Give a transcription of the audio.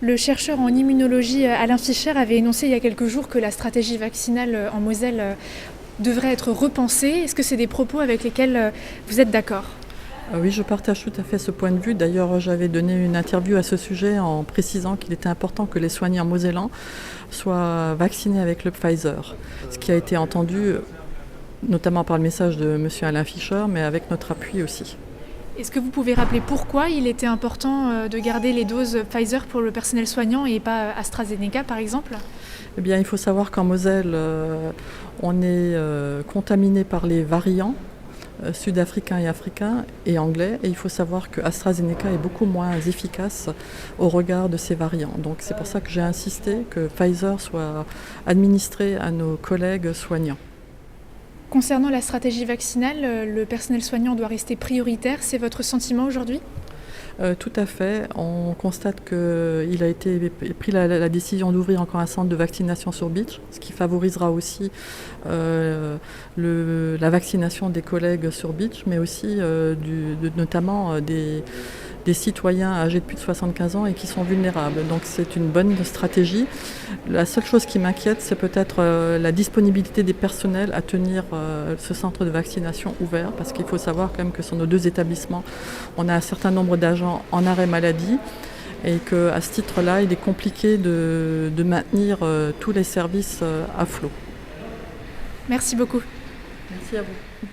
Le chercheur en immunologie Alain Fischer avait énoncé il y a quelques jours que la stratégie vaccinale en Moselle devrait être repensée. Est-ce que c'est des propos avec lesquels vous êtes d'accord ? Oui, je partage tout à fait ce point de vue. D'ailleurs, j'avais donné une interview à ce sujet en précisant qu'il était important que les soignants mosellans soient vaccinés avec le Pfizer, ce qui a été entendu notamment par le message de M. Alain Fischer, mais avec notre appui aussi. Est-ce que vous pouvez rappeler pourquoi il était important de garder les doses Pfizer pour le personnel soignant et pas AstraZeneca par exemple ? Eh bien, il faut savoir qu'en Moselle, on est contaminé par les variants sud-africains et africains et anglais. Et il faut savoir que AstraZeneca est beaucoup moins efficace au regard de ces variants. Donc c'est pour ça que j'ai insisté que Pfizer soit administré à nos collègues soignants. Concernant la stratégie vaccinale, le personnel soignant doit rester prioritaire. C'est votre sentiment aujourd'hui ? Tout à fait. On constate qu'il a été pris la décision d'ouvrir encore un centre de vaccination sur Beach, ce qui favorisera aussi la vaccination des collègues sur Beach, mais aussi notamment des citoyens âgés de plus de 75 ans et qui sont vulnérables. Donc c'est une bonne stratégie. La seule chose qui m'inquiète, c'est peut-être la disponibilité des personnels à tenir ce centre de vaccination ouvert, parce qu'il faut savoir quand même que sur nos deux établissements, on a un certain nombre d'agents en arrêt maladie et qu'à ce titre-là, il est compliqué de maintenir tous les services à flot. Merci beaucoup. Merci à vous.